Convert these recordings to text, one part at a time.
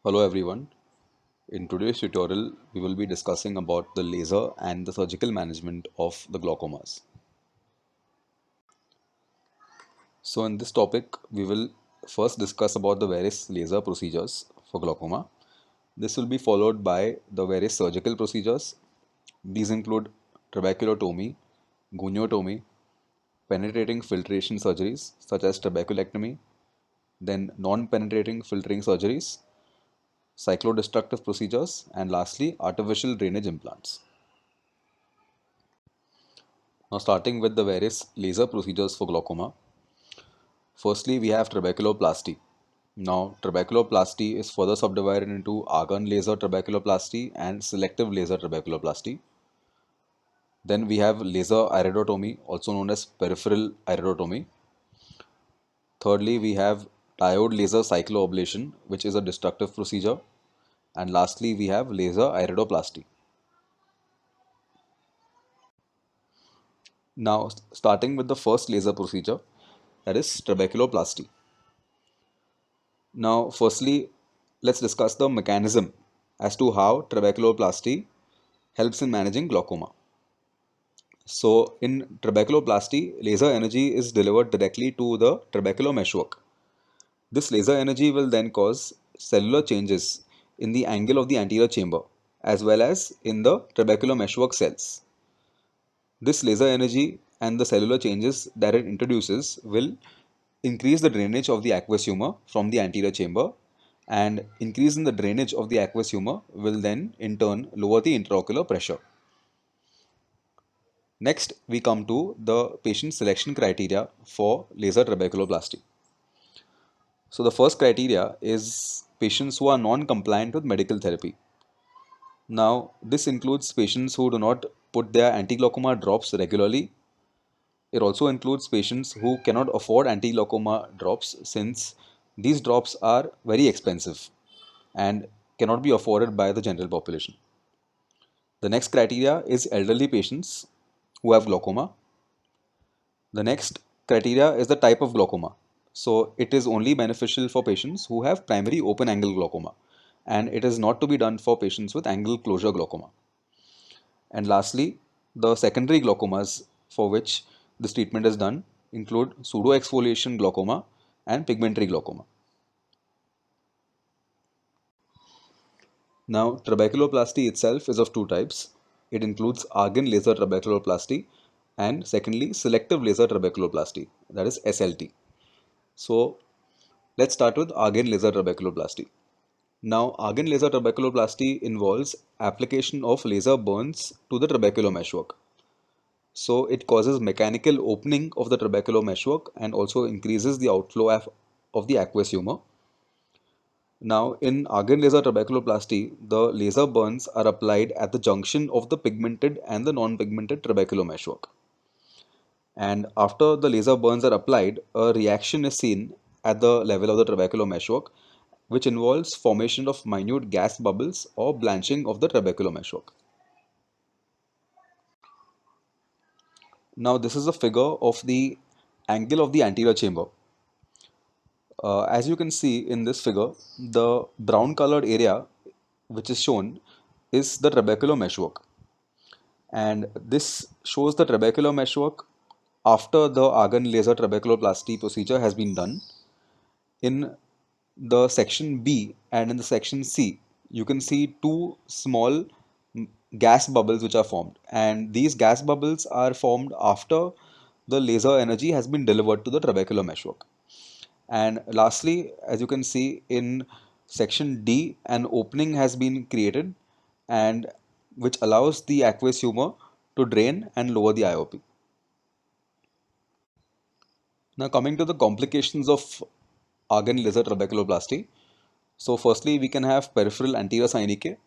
Hello everyone. In today's tutorial, we will be discussing about the laser and the surgical management of the glaucomas. So in this topic, we will first discuss about the various laser procedures for glaucoma. This will be followed by the various surgical procedures. These include trabeculotomy, goniotomy, penetrating filtration surgeries such as trabeculectomy, then non-penetrating filtering surgeries, cyclodestructive procedures, and lastly, artificial drainage implants. Now, starting with the various laser procedures for glaucoma. Firstly, we have trabeculoplasty. Now, trabeculoplasty is further subdivided into argon laser trabeculoplasty and selective laser trabeculoplasty. Then we have laser iridotomy, also known as peripheral iridotomy. Thirdly, we have diode laser cycloablation, which is a destructive procedure. And lastly, we have laser iridoplasty. Now, starting with the first laser procedure, that is trabeculoplasty. Now, firstly, let's discuss the mechanism as to how trabeculoplasty helps in managing glaucoma. So, in trabeculoplasty, laser energy is delivered directly to the trabecular meshwork. This laser energy will then cause cellular changes in the angle of the anterior chamber as well as in the trabecular meshwork cells. This laser energy and the cellular changes that it introduces will increase the drainage of the aqueous humor from the anterior chamber, and increase in the drainage of the aqueous humor will then in turn lower the intraocular pressure. Next, we come to the patient selection criteria for laser trabeculoplasty. So the first criteria is patients who are non-compliant with medical therapy. Now, this includes patients who do not put their anti-glaucoma drops regularly. It also includes patients who cannot afford anti-glaucoma drops since these drops are very expensive and cannot be afforded by the general population. The next criteria is elderly patients who have glaucoma. The next criteria is the type of glaucoma. So it is only beneficial for patients who have primary open angle glaucoma, and it is not to be done for patients with angle closure glaucoma. And lastly, the secondary glaucomas for which this treatment is done include pseudoexfoliation glaucoma and pigmentary glaucoma. Now, trabeculoplasty itself is of two types. It includes argon laser trabeculoplasty and secondly, selective laser trabeculoplasty, that is SLT. So, let's start with argon laser trabeculoplasty. Now, argon laser trabeculoplasty involves application of laser burns to the trabecular meshwork. So it causes mechanical opening of the trabecular meshwork and also increases the outflow of the aqueous humor. Now, in argon laser trabeculoplasty, the laser burns are applied at the junction of the pigmented and the non-pigmented trabecular meshwork. And after the laser burns are applied, a reaction is seen at the level of the trabecular meshwork, which involves formation of minute gas bubbles or blanching of the trabecular meshwork. Now, this is a figure of the angle of the anterior chamber. As you can see in this figure, the brown colored area which is shown is the trabecular meshwork. And this shows the trabecular meshwork after the argon laser trabeculoplasty procedure has been done. In the section B and in the section C, you can see two small gas bubbles which are formed. And these gas bubbles are formed after the laser energy has been delivered to the trabecular meshwork. And lastly, as you can see in section D, an opening has been created and which allows the aqueous humor to drain and lower the IOP. Now coming to the complications of argon laser trabeculoplasty. So firstly, we can have peripheral anterior synechiae.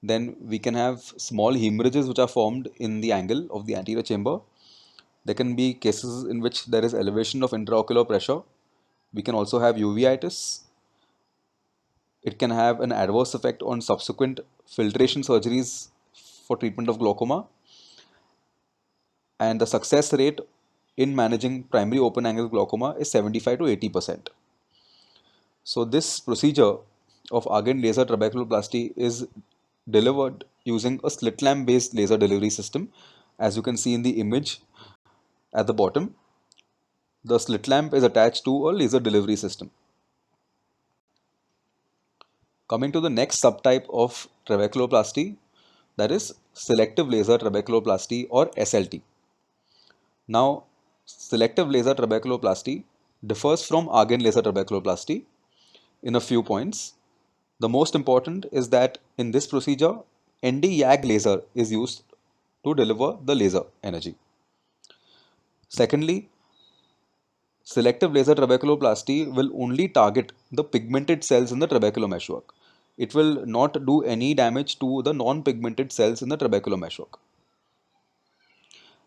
Then we can have small hemorrhages which are formed in the angle of the anterior chamber. There can be cases in which there is elevation of intraocular pressure. We can also have uveitis. It can have an adverse effect on subsequent filtration surgeries for treatment of glaucoma, and the success rate in managing primary open angle glaucoma is 75 to 80%. So this procedure of Argand laser trabeculoplasty is delivered using a slit lamp based laser delivery system. As you can see in the image at the bottom, the slit lamp is attached to a laser delivery system. Coming to the next subtype of trabeculoplasty, that is selective laser trabeculoplasty or SLT. Now, selective laser trabeculoplasty differs from Argand laser trabeculoplasty in a few points. The most important is that in this procedure, ND-YAG laser is used to deliver the laser energy. Secondly, selective laser trabeculoplasty will only target the pigmented cells in the trabecular meshwork. It will not do any damage to the non-pigmented cells in the trabecular meshwork.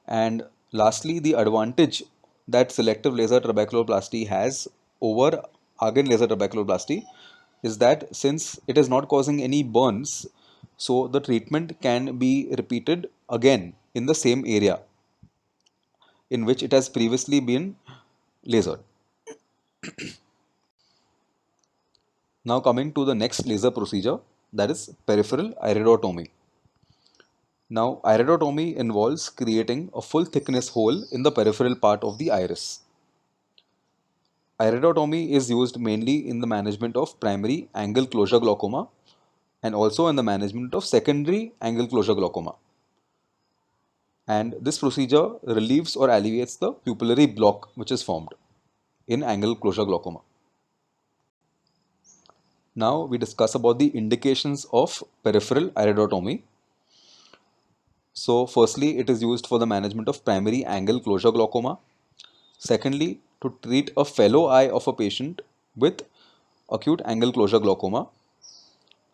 And lastly, the advantage that selective laser trabeculoplasty has over Argand laser trabeculoplasty is that since it is not causing any burns, so the treatment can be repeated again in the same area in which it has previously been lasered. Now coming to the next laser procedure, that is peripheral iridotomy. Now iridotomy involves creating a full thickness hole in the peripheral part of the iris. Iridotomy is used mainly in the management of primary angle closure glaucoma and also in the management of secondary angle closure glaucoma. And this procedure relieves or alleviates the pupillary block which is formed in angle closure glaucoma. Now we discuss about the indications of peripheral iridotomy. So firstly, it is used for the management of primary angle closure glaucoma. Secondly, to treat a fellow eye of a patient with acute angle closure glaucoma.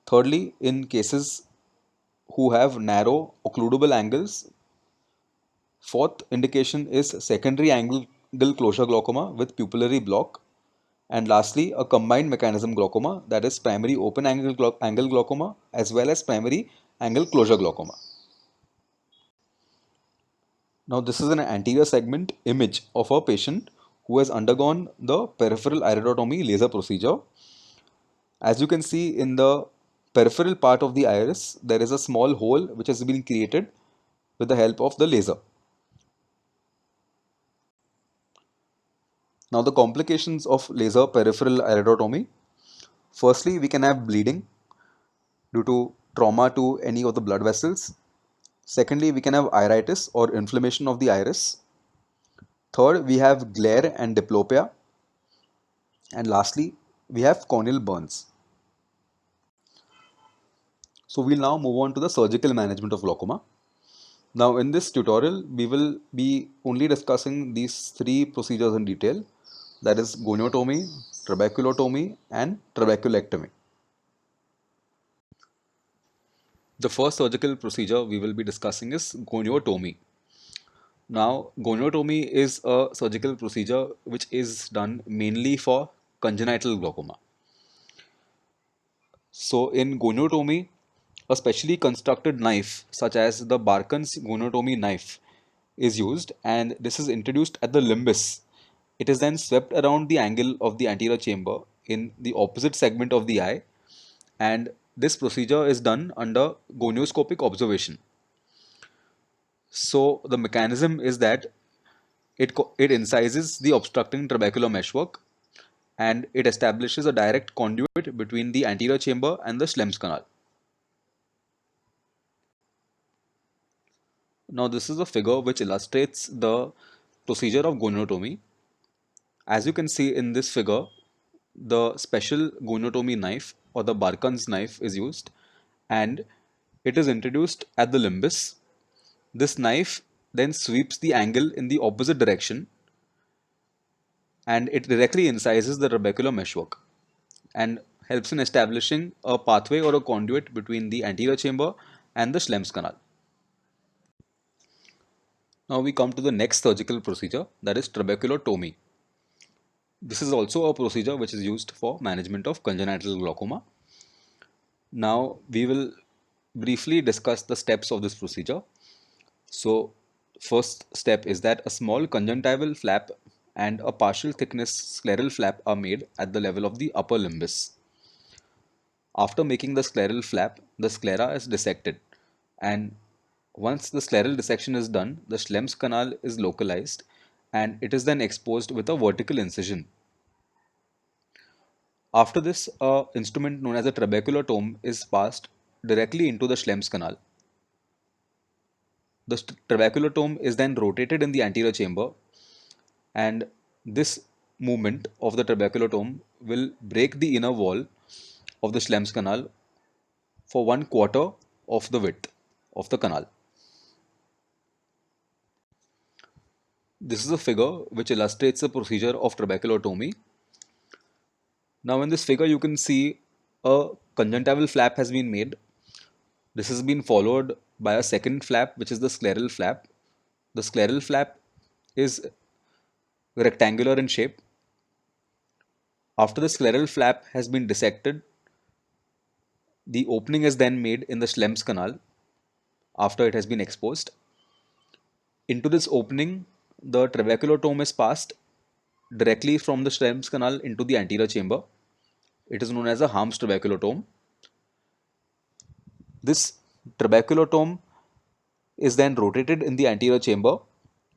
Thirdly, in cases who have narrow occludable angles. Fourth indication is secondary angle closure glaucoma with pupillary block. And lastly, a combined mechanism glaucoma, that is primary open angle glaucoma as well as primary angle closure glaucoma. Now this is an anterior segment image of a patient who has undergone the peripheral iridotomy laser procedure. As you can see in the peripheral part of the iris, there is a small hole which has been created with the help of the laser. Now the complications of laser peripheral iridotomy. Firstly, we can have bleeding due to trauma to any of the blood vessels. Secondly, we can have iritis or inflammation of the iris. Third, we have glare and diplopia. And lastly, we have corneal burns. So we'll now move on to the surgical management of glaucoma. Now in this tutorial, we will be only discussing these three procedures in detail. That is goniotomy, trabeculotomy and trabeculectomy. The first surgical procedure we will be discussing is goniotomy. Now, goniotomy is a surgical procedure which is done mainly for congenital glaucoma. So, in goniotomy, a specially constructed knife, such as the Barkan's goniotomy knife, is used, and this is introduced at the limbus. It is then swept around the angle of the anterior chamber in the opposite segment of the eye, and this procedure is done under gonioscopic observation. So, the mechanism is that it incises the obstructing trabecular meshwork and it establishes a direct conduit between the anterior chamber and the Schlemm's canal. Now this is a figure which illustrates the procedure of goniotomy. As you can see in this figure, the special goniotomy knife or the Barkan's knife is used and it is introduced at the limbus. This knife then sweeps the angle in the opposite direction and it directly incises the trabecular meshwork and helps in establishing a pathway or a conduit between the anterior chamber and the Schlemm's canal. Now we come to the next surgical procedure, that is trabeculotomy. This is also a procedure which is used for management of congenital glaucoma. Now we will briefly discuss the steps of this procedure. So first step is that a small conjunctival flap and a partial thickness scleral flap are made at the level of the upper limbus. After making the scleral flap, the sclera is dissected, and once the scleral dissection is done, the Schlemm's canal is localized and it is then exposed with a vertical incision. After this, a instrument known as a trabeculotome is passed directly into the Schlemm's canal. The trabeculotome is then rotated in the anterior chamber, and this movement of the trabeculotome will break the inner wall of the Schlemm's canal for 1/4 of the width of the canal. This is a figure which illustrates the procedure of trabeculotomy. Now in this figure you can see a conjunctival flap has been made. This has been followed by a second flap, which is the scleral flap. The scleral flap is rectangular in shape. After the scleral flap has been dissected, the opening is then made in the Schlemm's canal after it has been exposed. Into this opening, the trabeculotome is passed directly from the Schlemm's canal into the anterior chamber. It is known as a Harm's trabeculotome. This trabeculotome is then rotated in the anterior chamber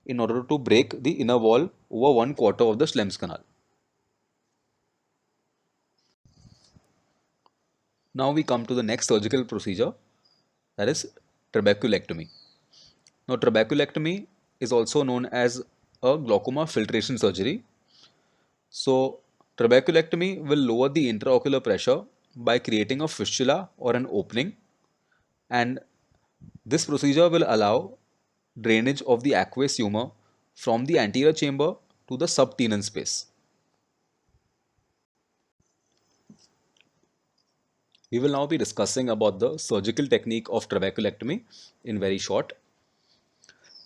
in order to break the inner wall over 1/4 of the Schlemm's canal. Now we come to the next surgical procedure, that is trabeculectomy. Now trabeculectomy is also known as a glaucoma filtration surgery. So trabeculectomy will lower the intraocular pressure by creating a fistula or an opening, and this procedure will allow drainage of the aqueous humor from the anterior chamber to the subtenon space. We will now be discussing about the surgical technique of trabeculectomy in very short.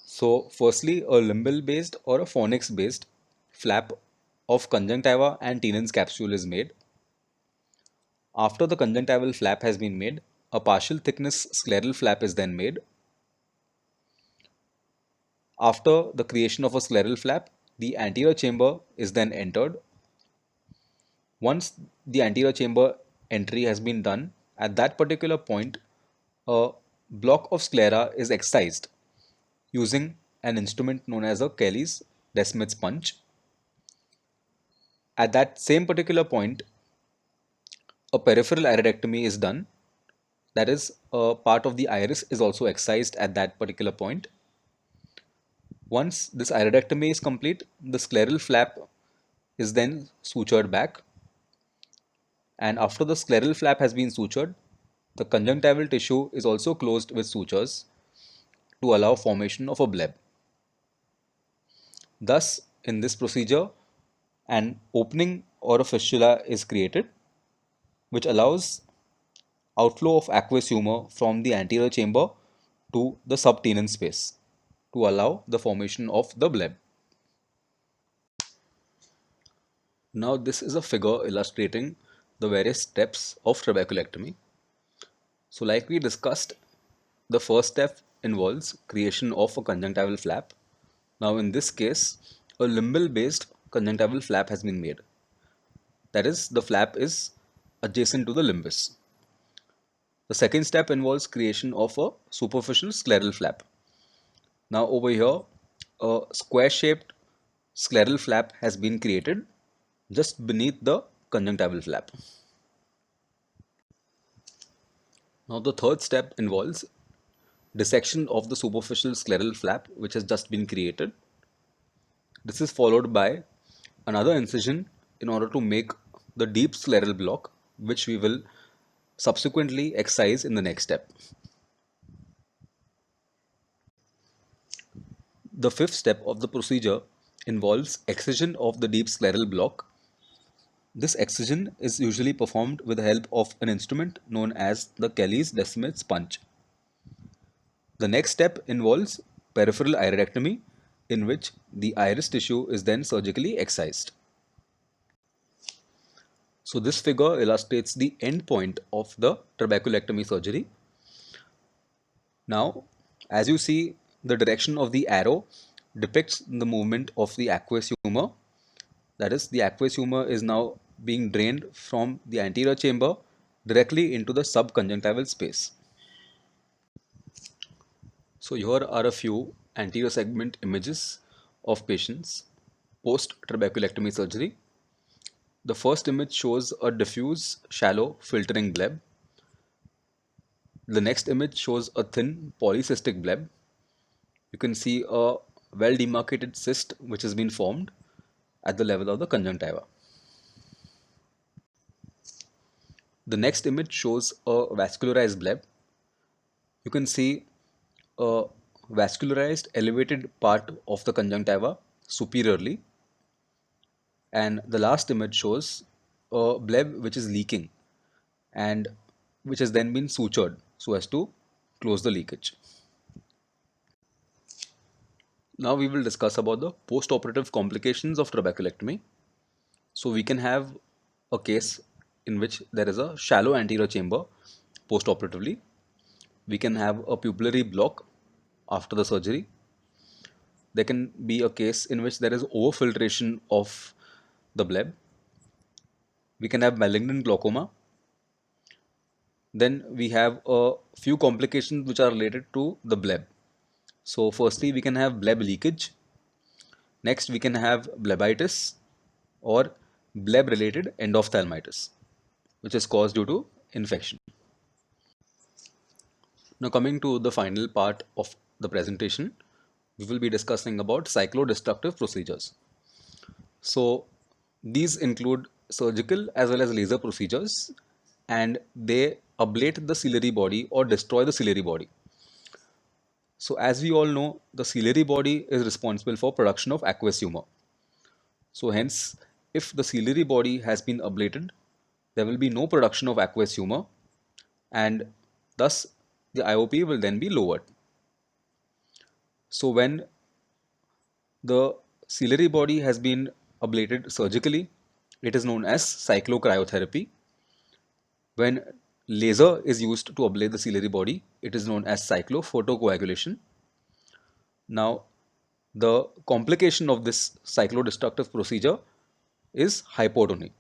So firstly, a limbal based or a fornix based flap of conjunctiva and Tenon's capsule is made. After the conjunctival flap has been made, a partial thickness scleral flap is then made. After the creation of a scleral flap, the anterior chamber is then entered. Once the anterior chamber entry has been done, at that particular point, a block of sclera is excised using an instrument known as a Kelly's Descemet sponge. At that same particular point, a peripheral iridectomy is done. That is, a part of the iris is also excised at that particular point. Once this iridectomy is complete, the scleral flap is then sutured back. And after the scleral flap has been sutured, the conjunctival tissue is also closed with sutures to allow formation of a bleb. Thus, in this procedure, an opening or a fistula is created, which allows outflow of aqueous humor from the anterior chamber to the subtenon space to allow the formation of the bleb. Now this is a figure illustrating the various steps of trabeculectomy. So like we discussed, the first step involves creation of a conjunctival flap. Now in this case, a limbal based conjunctival flap has been made. That is, the flap is adjacent to the limbus. The second step involves creation of a superficial scleral flap. Now over here, a square shaped scleral flap has been created just beneath the conjunctival flap. Now the third step involves dissection of the superficial scleral flap which has just been created. This is followed by another incision in order to make the deep scleral block, which we will subsequently excise in the next step. The fifth step of the procedure involves excision of the deep scleral block. This excision is usually performed with the help of an instrument known as the Kelly's Descemet sponge. The next step involves peripheral iridectomy, in which the iris tissue is then surgically excised. So this figure illustrates the end point of the trabeculectomy surgery. Now, as you see, the direction of the arrow depicts the movement of the aqueous humor. That is, the aqueous humor is now being drained from the anterior chamber directly into the subconjunctival space. So here are a few anterior segment images of patients post trabeculectomy surgery. The first image shows a diffuse, shallow, filtering bleb. The next image shows a thin polycystic bleb. You can see a well demarcated cyst which has been formed at the level of the conjunctiva. The next image shows a vascularized bleb. You can see a vascularized elevated part of the conjunctiva superiorly, and the last image shows a bleb which is leaking and which has then been sutured so as to close the leakage. Now we will discuss about the post-operative complications of trabeculectomy. So we can have a case in which there is a shallow anterior chamber post-operatively. We can have a pupillary block after the surgery. There can be a case in which there is overfiltration of the bleb. We can have malignant glaucoma. Then we have a few complications which are related to the bleb. So firstly, we can have bleb leakage. Next, we can have blebitis or bleb-related endophthalmitis, which is caused due to infection. Now coming to the final part of the presentation, we will be discussing about cyclodestructive procedures. So these include surgical as well as laser procedures, and they ablate the ciliary body or destroy the ciliary body. So as we all know, the ciliary body is responsible for production of aqueous humor. So hence, if the ciliary body has been ablated, there will be no production of aqueous humor, and thus the IOP will then be lowered. So when the ciliary body has been ablated surgically, it is known as cyclocryotherapy. When laser is used to ablate the ciliary body, it is known as cyclophotocoagulation. Now, the complication of this cyclodestructive procedure is hypotony.